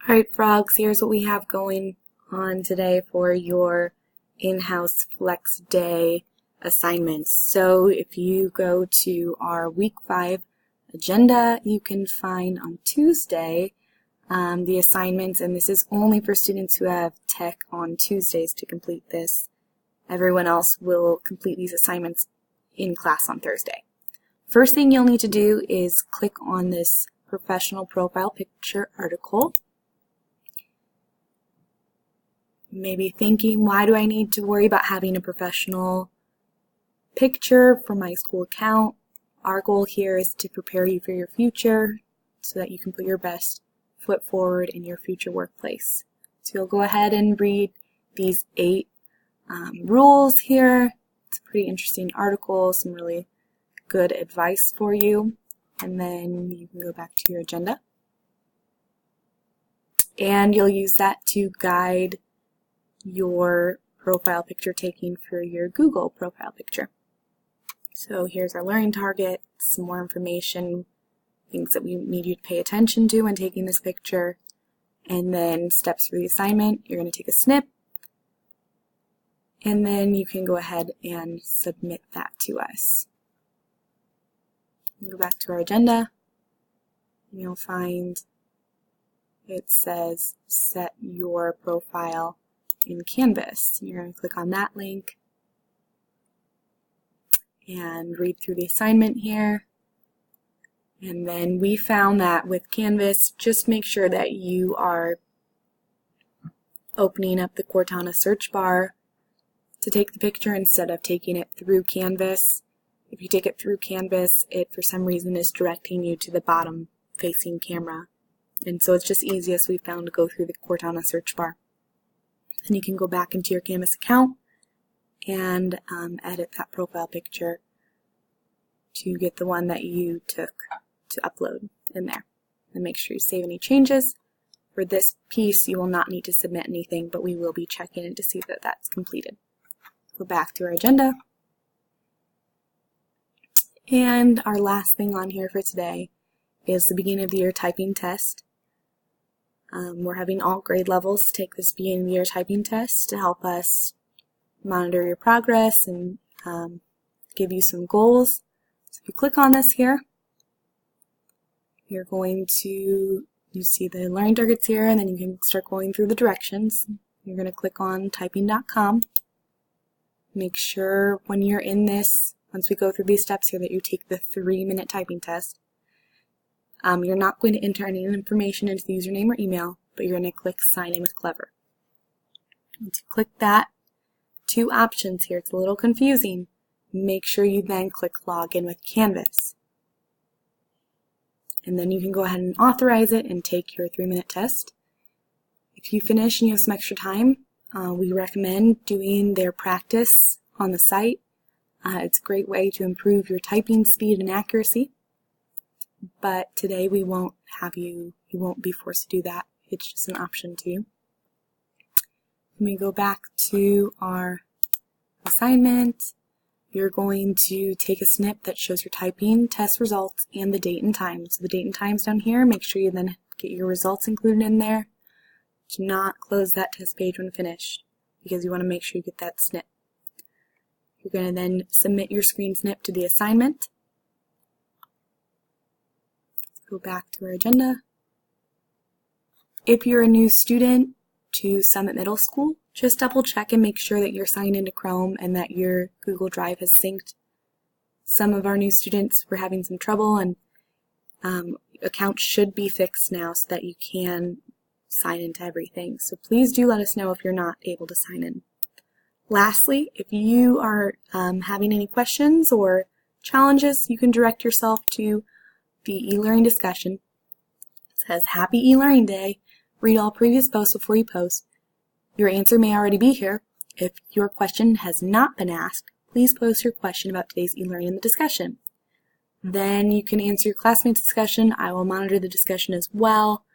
Alright, frogs, here's what we have going on today for your in-house flex day assignments. So if you go to our week 5 agenda, you can find on Tuesday the assignments, and this is only for students who have tech on Tuesdays to complete this. Everyone else will complete these assignments in class on Thursday. First thing you'll need to do is click on this professional profile picture article. Maybe thinking, why do I need to worry about having a professional picture for my school account? Our goal here is to prepare you for your future so that you can put your best foot forward in your future workplace. So you'll go ahead and read these 8 rules here. It's a pretty interesting article, some really good advice for you. And then you can go back to your agenda. And you'll use that to guide your profile picture taking for your Google profile picture. So here's our learning target, some more information, things that we need you to pay attention to when taking this picture, and then steps for the assignment. You're going to take a snip, and then you can go ahead and submit that to us. Go back to our agenda, and you'll find it says set your profile in Canvas. You're going to click on that link and read through the assignment here. And then we found that with Canvas, just make sure that you are opening up the Cortana search bar to take the picture instead of taking it through Canvas. If you take it through Canvas, it for some reason is directing you to the bottom facing camera. And so it's just easiest we found to go through the Cortana search bar. And you can go back into your Canvas account and edit that profile picture to get the one that you took to upload in there. And make sure you save any changes. For this piece, you will not need to submit anything, but we will be checking in to see that that's completed. Go back to our agenda. And our last thing on here for today is the beginning of the year typing test. We're having all grade levels take this beginning of the year typing test to help us monitor your progress and give you some goals. So if you click on this here, you're going to, you see the learning targets here, and then you can start going through the directions. You're going to click on typing.com. Make sure when you're in this, once we go through these steps here, that you take the 3-minute typing test. You're not going to enter any information into the username or email, but you're going to click Sign In with Clever. Once you click that, 2 options here. It's a little confusing. Make sure you then click Login with Canvas. And then you can go ahead and authorize it and take your 3-minute test. If you finish and you have some extra time, we recommend doing their practice on the site. It's a great way to improve your typing speed and accuracy. But today we won't have you won't be forced to do that. It's just an option to you. Let me go back to our assignment. You're going to take a snip that shows your typing test results and the date and time. So the date and time's down here. Make sure you then get your results included in there. Do not close that test page when finished because you want to make sure you get that snip. You're going to then submit your screen snip to the assignment. Go back to our agenda. If you're a new student to Summit Middle School, just double check and make sure that you're signed into Chrome and that your Google Drive has synced. Some of our new students were having some trouble, and accounts should be fixed now so that you can sign into everything. So please do let us know if you're not able to sign in. Lastly, if you are having any questions or challenges, you can direct yourself to the e-learning discussion. It says, Happy e-learning day. Read all previous posts before you post. Your answer may already be here. If your question has not been asked, please post your question about today's e-learning in the discussion. Then you can answer your classmates' discussion. I will monitor the discussion as well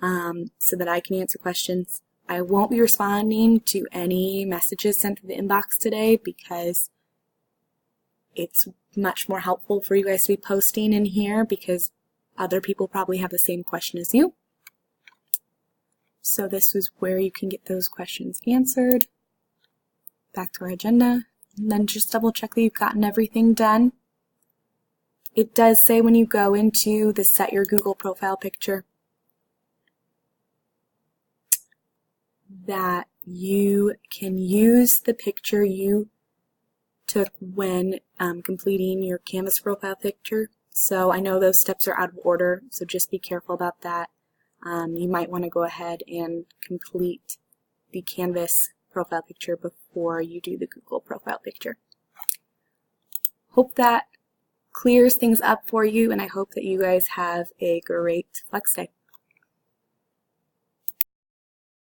so that I can answer questions. I won't be responding to any messages sent through the inbox today because it's much more helpful for you guys to be posting in here because other people probably have the same question as you. So this was where you can get those questions answered. Back to our agenda. And then just double check that you've gotten everything done. It does say when you go into the Set Your Google Profile Picture that you can use the picture you took when completing your Canvas profile picture. So I know those steps are out of order, so just be careful about that. You might want to go ahead and complete the Canvas profile picture before you do the Google profile picture. Hope that clears things up for you, and I hope that you guys have a great Flex Day.